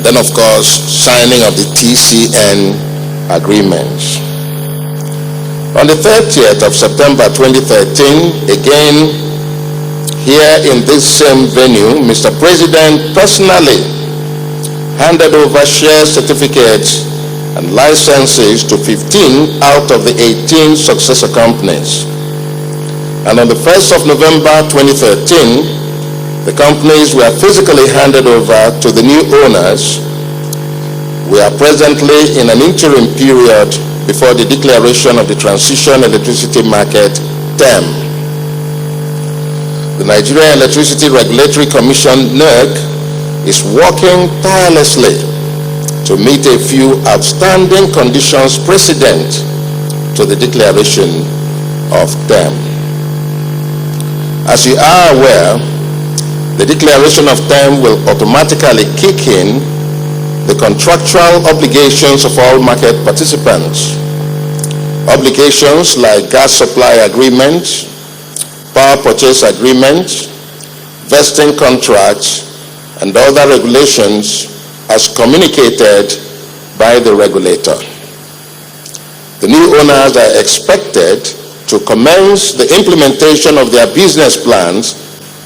then of course signing of the TCN agreements. On the 30th of September 2013, again here in this same venue, Mr. President personally handed over share certificates and licenses to 15 out of the 18 successor companies. And on the 1st of November 2013, the companies were physically handed over to the new owners. We are presently in an interim period before the declaration of the Transition Electricity Market term. The Nigerian Electricity Regulatory Commission, NERC, is working tirelessly to meet a few outstanding conditions precedent to the declaration of term. As you are aware, the declaration of term will automatically kick in the contractual obligations of all market participants. Obligations like gas supply agreements, power purchase agreements, vesting contracts, and other regulations as communicated by the regulator. The new owners are expected to commence the implementation of their business plans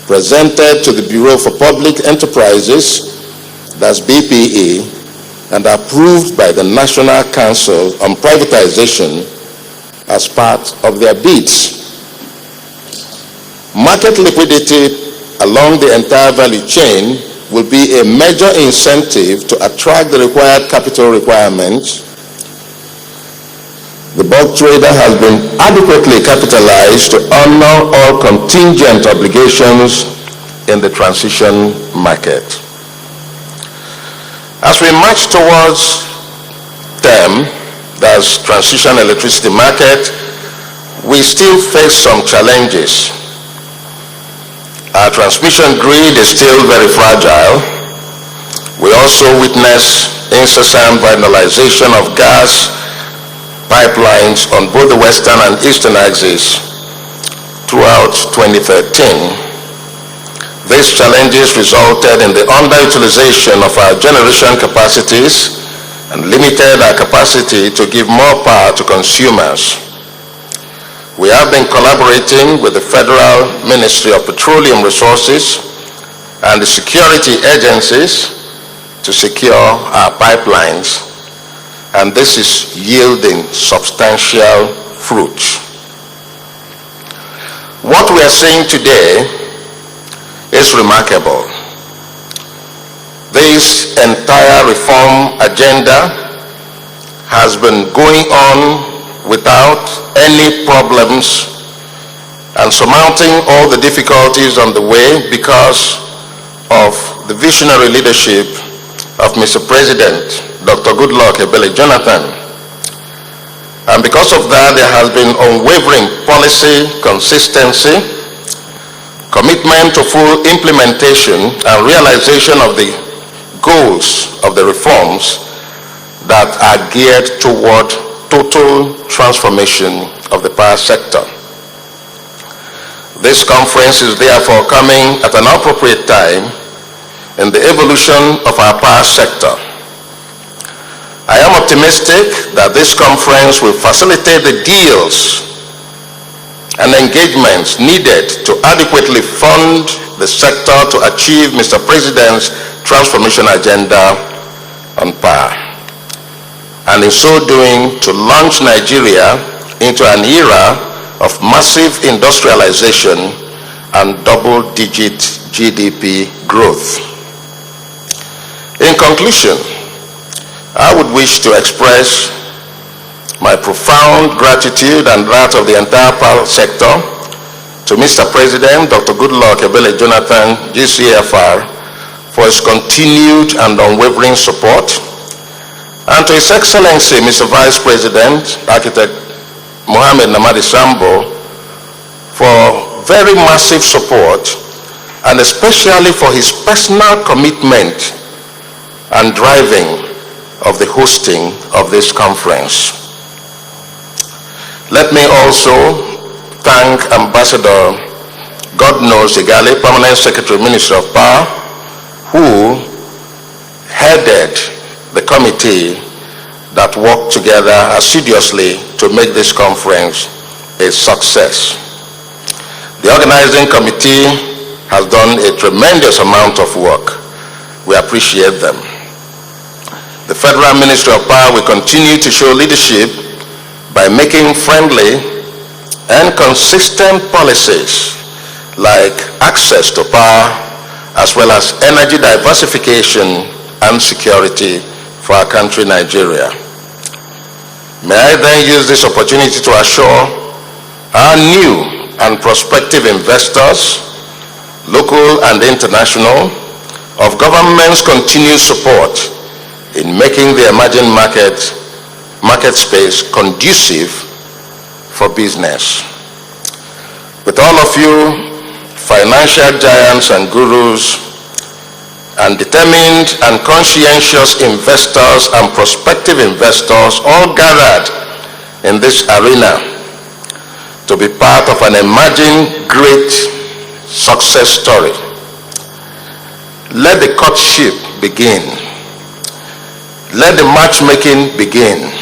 presented to the Bureau for Public Enterprises, that's BPE, and approved by the National Council on Privatization as part of their bids. Market liquidity along the entire value chain will be a major incentive to attract the required capital requirements. The bulk trader has been adequately capitalized to honor all contingent obligations in the transition market. As we march towards term, that's transition electricity market, we still face some challenges. Our transmission grid is still very fragile. We also witness incessant vandalization of gas pipelines on both the western and eastern axes throughout 2013. These challenges resulted in the underutilization of our generation capacities and limited our capacity to give more power to consumers. We have been collaborating with the Federal Ministry of Petroleum Resources and the security agencies to secure our pipelines, and this is yielding substantial fruit. What we are seeing today is remarkable. This entire reform agenda has been going on without any problems and surmounting all the difficulties on the way because of the visionary leadership of Mr. President, Dr. Goodluck Ebele Jonathan. And because of that, there has been unwavering policy consistency, commitment to full implementation and realization of the goals of the reforms that are geared toward total transformation of the power sector. This conference is therefore coming at an appropriate time in the evolution of our power sector. I am optimistic that this conference will facilitate the deals and engagements needed to adequately fund the sector to achieve Mr. President's transformation agenda on power, and in so doing to launch Nigeria into an era of massive industrialization and double-digit GDP growth. In conclusion, I would wish to express my profound gratitude and that of the entire power sector to Mr. President Dr. Goodluck Ebele Jonathan, GCFR, for his continued and unwavering support, and to His Excellency Mr. Vice President, Architect Mohammed Namadi Sambo, for very massive support, and especially for his personal commitment and driving of the hosting of this conference. Let me also thank Ambassador Godnose Igale, Permanent Secretary, Ministry of Power, who headed the committee that worked together assiduously to make this conference a success. The organizing committee has done a tremendous amount of work. We appreciate them. The Federal Ministry of Power will continue to show leadership by making friendly and consistent policies like access to power, as well as energy diversification and security for our country, Nigeria. May I then use this opportunity to assure our new and prospective investors, local and international, of government's continued support in making the emerging market space conducive for business. With all of you, financial giants and gurus, and determined and conscientious investors and prospective investors all gathered in this arena to be part of an emerging great success story. Let the courtship begin. Let the matchmaking begin.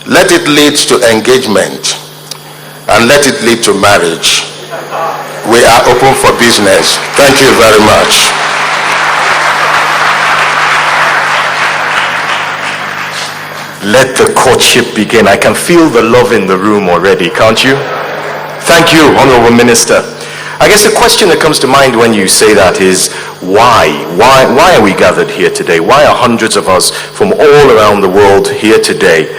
Let it lead to engagement, and let it lead to marriage. We are open for business. Thank you very much. Let the courtship begin. I can feel the love in the room already, can't you? Thank you, Honorable Minister. I guess the question that comes to mind when you say that is, why? Why are we gathered here today? Why are hundreds of us from all around the world here today?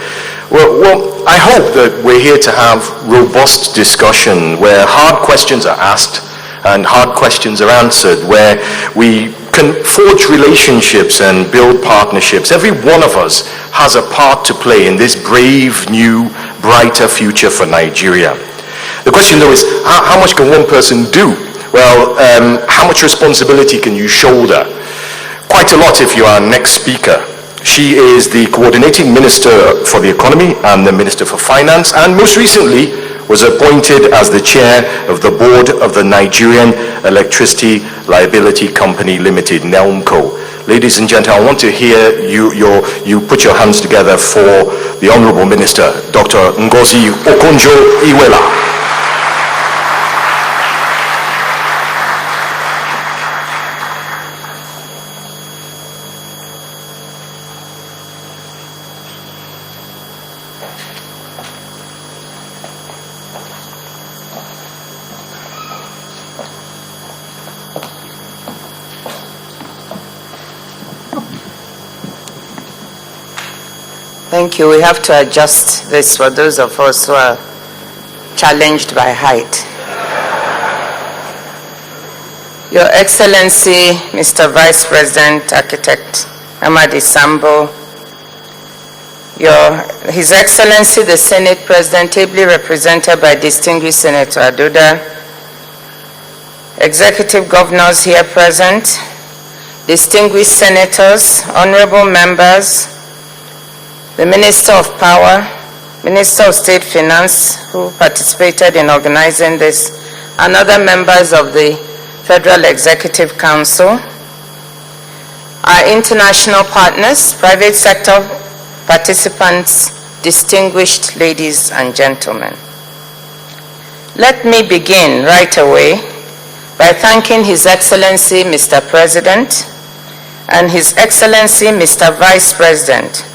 Well, I hope that we're here to have robust discussion where hard questions are asked and hard questions are answered, where we can forge relationships and build partnerships. Every one of us has a part to play in this brave, new, brighter future for Nigeria. The question though is, how much can one person do? Well, how much responsibility can you shoulder? Quite a lot if you are next speaker. She is the coordinating minister for the economy and the minister for finance, and most recently was appointed as the chair of the board of the Nigerian Electricity Liability Company Limited, NELMCO. Ladies and gentlemen, I want to hear you put your hands together for the Honorable Minister, Dr. Ngozi Okonjo-Iweala. Thank you. We have to adjust this for those of us who are challenged by height. Your Excellency, Mr. Vice President, Architect Amadi Sambo, His Excellency, the Senate President, ably represented by distinguished Senator Adoda, executive governors here present, distinguished senators, honorable members, the Minister of Power, Minister of State Finance, who participated in organizing this, and other members of the Federal Executive Council, our international partners, private sector participants, distinguished ladies and gentlemen. Let me begin right away by thanking His Excellency Mr. President and His Excellency Mr. Vice President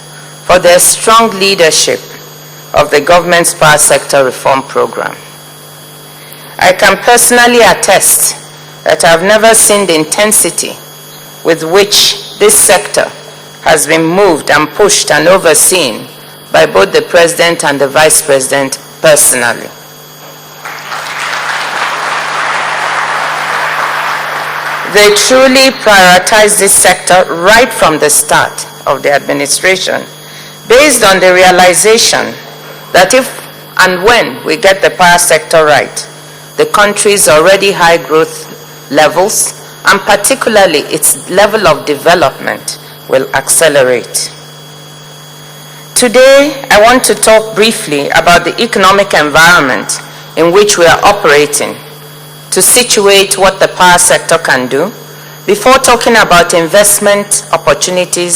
for their strong leadership of the government's power sector reform program. I can personally attest that I have never seen the intensity with which this sector has been moved and pushed and overseen by both the President and the Vice President personally. They truly prioritize this sector right from the start of the administration, based on the realization that if and when we get the power sector right, the country's already high growth levels, and particularly its level of development, will accelerate. Today, I want to talk briefly about the economic environment in which we are operating, to situate what the power sector can do, Before talking about investment opportunities